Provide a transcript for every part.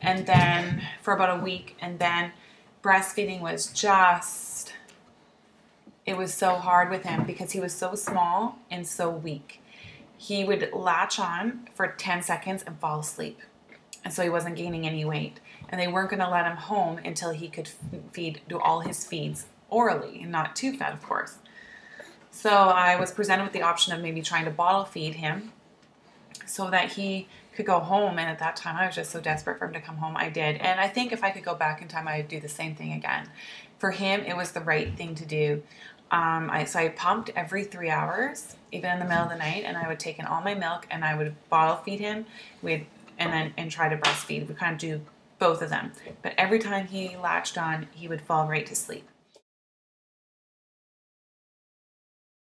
and then for about a week, and then breastfeeding was just, it was so hard with him because he was so small and so weak. He would latch on for 10 seconds and fall asleep. And so he wasn't gaining any weight. And they weren't going to let him home until he could do all his feeds orally and not tube fed, of course. So I was presented with the option of maybe trying to bottle feed him so that he could go home. And at that time, I was just so desperate for him to come home. I did. And I think if I could go back in time, I'd do the same thing again. For him, it was the right thing to do. So I pumped every 3 hours, even in the middle of the night, and I would take in all my milk and I would bottle feed him. And try to breastfeed. We kind of do both of them. But every time he latched on, he would fall right to sleep.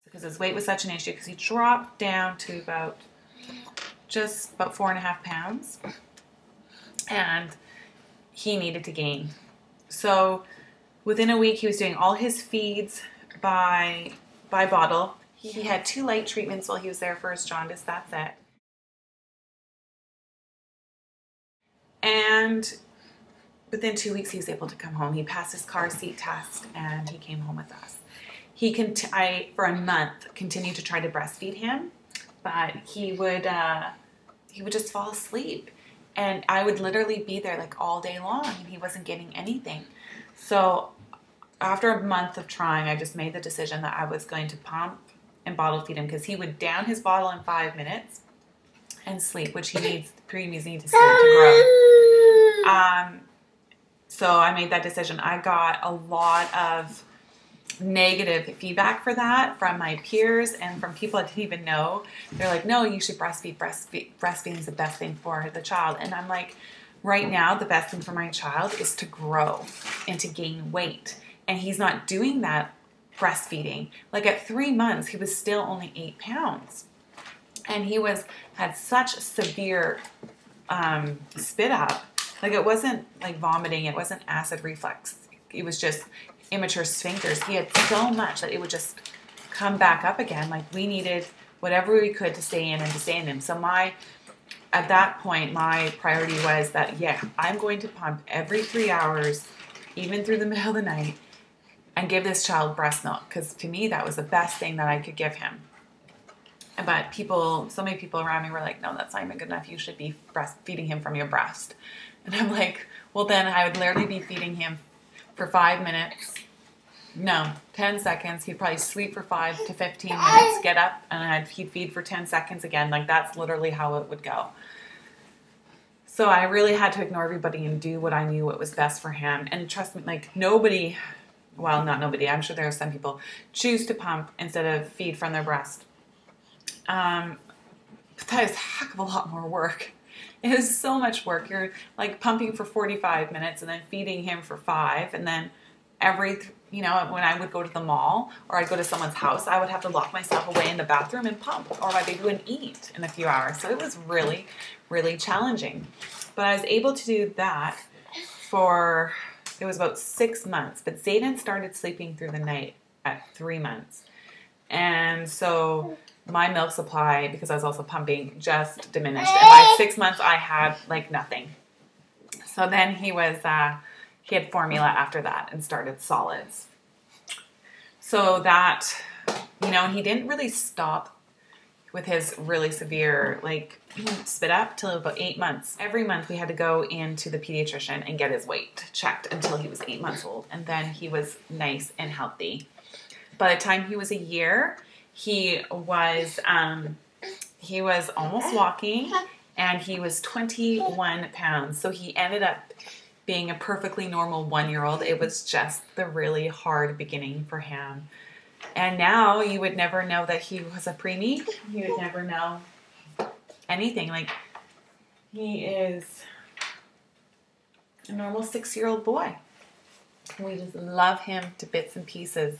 Because his weight was such an issue, because he dropped down to just about 4.5 pounds. And he needed to gain. So within a week, he was doing all his feeds by bottle. He had 2 light treatments while he was there for his jaundice. That's it. And within 2 weeks, he was able to come home. He passed his car seat test, and he came home with us. I, for a month, continued to try to breastfeed him, but he would just fall asleep. And I would literally be there like all day long, and he wasn't getting anything. So after a month of trying, I just made the decision that I was going to pump and bottle feed him, because he would down his bottle in 5 minutes and sleep, which he needs, preemies need to sleep to grow. So I made that decision. I got a lot of negative feedback for that from my peers and from people I didn't even know. They're like, no, you should breastfeed. Breastfeeding is the best thing for the child. And I'm like, right now, the best thing for my child is to grow and to gain weight. And he's not doing that breastfeeding. Like at 3 months, he was still only 8 pounds. And he had such severe spit up. Like it wasn't like vomiting, it wasn't acid reflux. It was just immature sphincters. He had so much that it would just come back up again. Like we needed whatever we could to stay in and to stay in him. So at that point, my priority was that, yeah, I'm going to pump every 3 hours, even through the middle of the night, and give this child breast milk. Because to me, that was the best thing that I could give him. But so many people around me were like, no, that's not even good enough. You should be breastfeeding him from your breast. And I'm like, well, then I would literally be feeding him for 5 minutes. No, 10 seconds. He'd probably sleep for 5 to 15 minutes, get up, and he'd feed for 10 seconds again. Like that's literally how it would go. So I really had to ignore everybody and do what I knew what was best for him. And trust me, like nobody, well, not nobody, I'm sure there are some people, choose to pump instead of feed from their breast. But that is a heck of a lot more work. It is so much work. You're like pumping for 45 minutes and then feeding him for 5. And then when I would go to the mall or I'd go to someone's house, I would have to lock myself away in the bathroom and pump, or my baby wouldn't eat in a few hours. So it was really, really challenging. But I was able to do that it was about 6 months. But Zayden started sleeping through the night at 3 months. And so my milk supply, because I was also pumping, just diminished. And by 6 months, I had like nothing. So then he had formula after that and started solids. So that, he didn't really stop with his really severe spit up till about 8 months. Every month we had to go into the pediatrician and get his weight checked until he was 8 months old. And then he was nice and healthy. By the time he was a year, he was almost walking, and he was 21 pounds. So he ended up being a perfectly normal 1-year-old. It was just the really hard beginning for him. And now you would never know that he was a preemie. You would never know anything. Like, he is a normal 6-year-old boy. We just love him to bits and pieces.